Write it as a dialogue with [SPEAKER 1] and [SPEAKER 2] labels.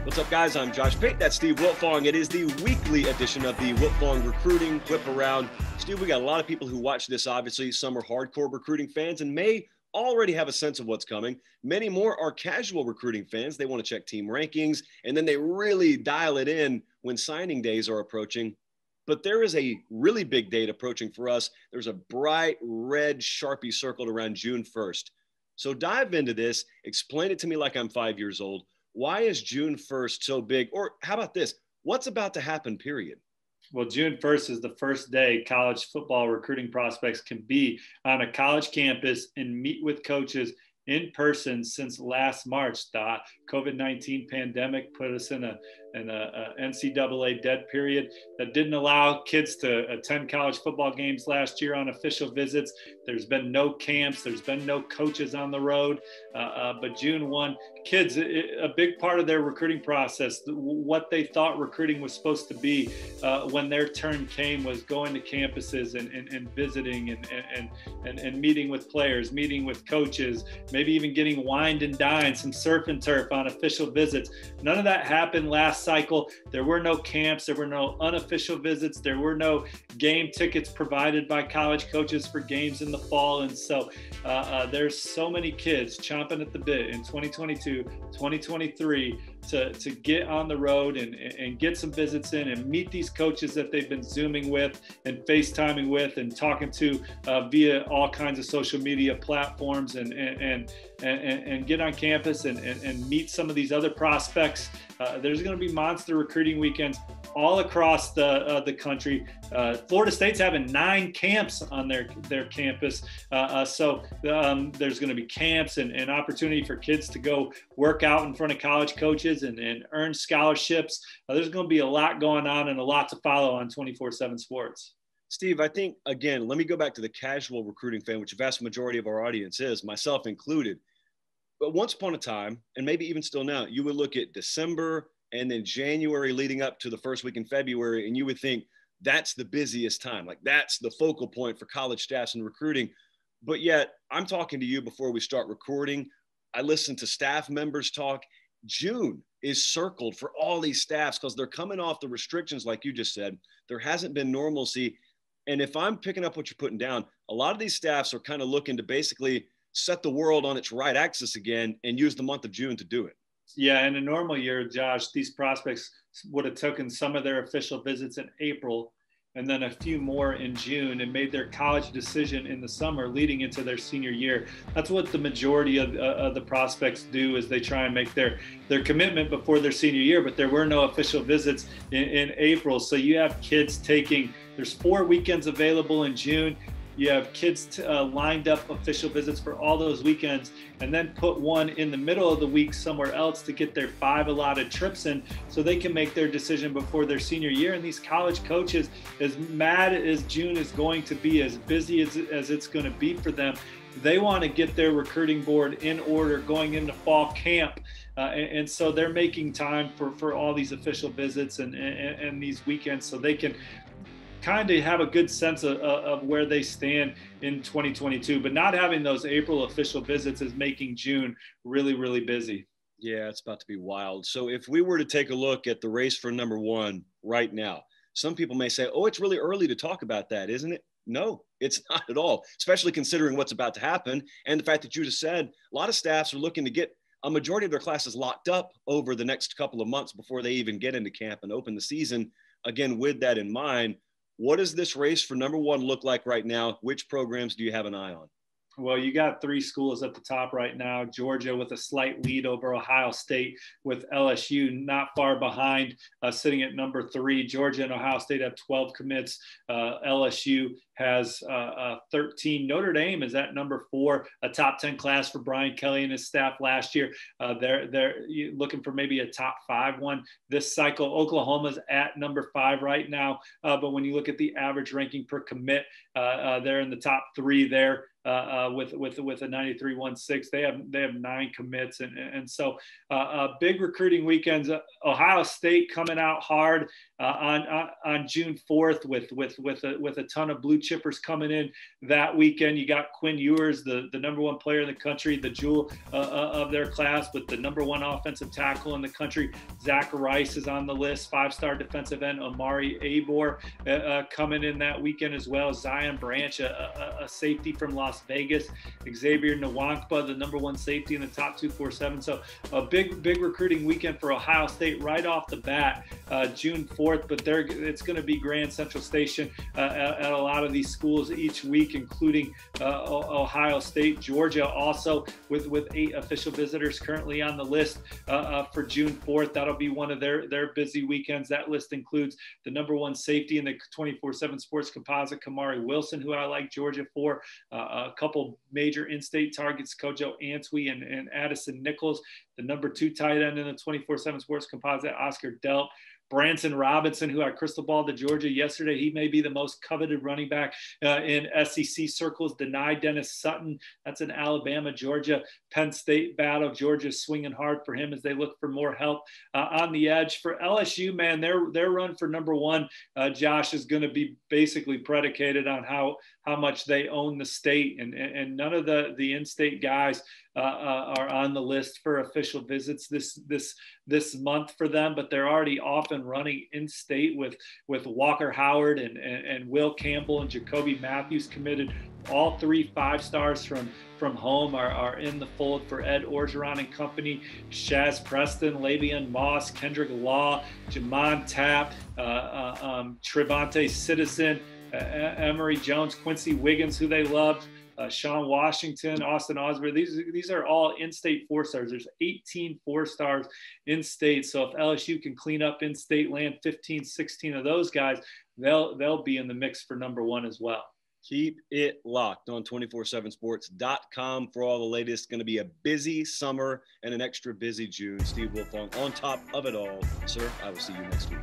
[SPEAKER 1] What's up, guys? I'm Josh Pate. That's Steve Wiltfong. It is the weekly edition of the Wiltfong Recruiting Whiparound. Steve, we got a lot of people who watch this. Obviously, some are hardcore recruiting fans and may already have a sense of what's coming. Many more are casual recruiting fans. They want to check team rankings, and then they really dial it in when signing days are approaching. But there is a really big date approaching for us. There's a bright red Sharpie circled around June 1st. So dive into this. Explain it to me like I'm 5 years old. Why is June 1st so big? Or how about this? What's about to happen, period?
[SPEAKER 2] Well, June 1st is the first day college football recruiting prospects can be on a college campus and meet with coaches in person since last March. The COVID-19 pandemic put us in a NCAA dead period that didn't allow kids to attend college football games last year on official visits. There's been no camps. There's been no coaches on the road. But June 1, kids, a big part of their recruiting process, what they thought recruiting was supposed to be when their turn came, was going to campuses and visiting and meeting with players, meeting with coaches, maybe even getting wined and dined, some surf and turf on official visits. None of that happened last cycle. There were no camps. There were no unofficial visits. There were no game tickets provided by college coaches for games in the fall. And so there's so many kids chomping at the bit in 2022, 2023 to get on the road and get some visits in and meet these coaches that they've been Zooming with and FaceTiming with and talking to via all kinds of social media platforms and get on campus and meet some of these other prospects. There's going to be monster recruiting weekends all across the country. Florida State's having 9 camps on their campus. So there's going to be camps and opportunity for kids to go work out in front of college coaches and earn scholarships. There's going to be a lot going on and a lot to follow on 24/7 Sports.
[SPEAKER 1] Steve, I think, again, let me go back to the casual recruiting fan, which the vast majority of our audience is, myself included. But once upon a time, and maybe even still now, you would look at December and then January leading up to the first week in February, and you would think that's the busiest time. Like that's the focal point for college staffs and recruiting. But yet I'm talking to you before we start recording. I listen to staff members talk. June is circled for all these staffs because they're coming off the restrictions, like you just said. There hasn't been normalcy. And if I'm picking up what you're putting down, a lot of these staffs are kind of looking to basically set the world on its right axis again and use the month of June to do it.
[SPEAKER 2] Yeah, in a normal year, Josh, these prospects would have taken some of their official visits in April and then a few more in June and made their college decision in the summer leading into their senior year. That's what the majority of the prospects do, is they try and make their commitment before their senior year, but there were no official visits in April. So you have kids there's 4 weekends available in June. You have kids lined up official visits for all those weekends and then put one in the middle of the week somewhere else to get their 5 allotted trips in so they can make their decision before their senior year. And these college coaches, as mad as June is going to be, as busy as it's going to be for them, they want to get their recruiting board in order going into fall camp. And so they're making time for all these official visits and these weekends so they can kind of have a good sense of where they stand in 2022, but not having those April official visits is making June really, really busy.
[SPEAKER 1] Yeah, it's about to be wild. So if we were to take a look at the race for number 1 right now, some people may say, oh, it's really early to talk about that, isn't it? No, it's not at all, especially considering what's about to happen. And the fact that you just said a lot of staffs are looking to get a majority of their classes locked up over the next couple of months before they even get into camp and open the season. Again, with that in mind, what does this race for number 1 look like right now? Which programs do you have an eye on?
[SPEAKER 2] Well, you got 3 schools at the top right now. Georgia with a slight lead over Ohio State, with LSU not far behind, sitting at number 3. Georgia and Ohio State have 12 commits. LSU has 13. Notre Dame is at number 4, a top 10 class for Brian Kelly and his staff last year. They're looking for maybe a top 5 one this cycle. Oklahoma's at number 5 right now. But when you look at the average ranking per commit, they're in the top 3 there. with a 93.16. They have 9 commits, and so big recruiting weekends. Ohio State coming out hard on June 4th with a ton of blue chippers coming in that weekend. You got Quinn Ewers, the number 1 player in the country, the jewel of their class, but the number 1 offensive tackle in the country. Zach Rice is on the list, 5-star defensive end. Amari Abor coming in that weekend as well. Zion Branch, a safety from Las Vegas. Xavier Nwankpa, the number 1 safety in the top 247. So a big recruiting weekend for Ohio State right off the bat, June 4th. But it's going to be Grand Central Station at a lot of these schools each week, including Ohio State. Georgia also with 8 official visitors currently on the list for June 4th. That'll be one of their busy weekends. That list includes the number 1 safety in the 24/7 Sports Composite, Kamari Wilson, who I like Georgia for. A couple major in-state targets, Kojo Antwi and Addison Nichols. The number 2 tight end in the 24/7 Sports Composite, Oscar Delp. Branson Robinson, who I crystal balled to Georgia yesterday, he may be the most coveted running back in SEC circles. Denied Dennis Sutton. That's an Alabama, Georgia, Penn State battle. Georgia's swinging hard for him as they look for more help on the edge. For LSU, man, their run for number 1, Josh, is going to be basically predicated on how much they own the state, and none of the in-state guys are on the list for official visits this month for them, but they're already off and running in state with Walker Howard and Will Campbell and Jacoby Matthews committed. All 3 5-stars from home are in the fold for Ed Orgeron and company. Shaz Preston, Lavian Moss, Kendrick Law, Jamon Tapp, Trevante Citizen, Emory Jones, Quincy Wiggins, who they loved, Sean Washington, Austin Osborne. These are all in-state 4-stars. There's 18 4-stars in-state. So if LSU can clean up in-state land, 15, 16 of those guys, they'll be in the mix for number 1 as well.
[SPEAKER 1] Keep it locked on 247sports.com for all the latest. Going to be a busy summer and an extra busy June. Steve Wiltfong on top of it all. Sir, I will see you next week.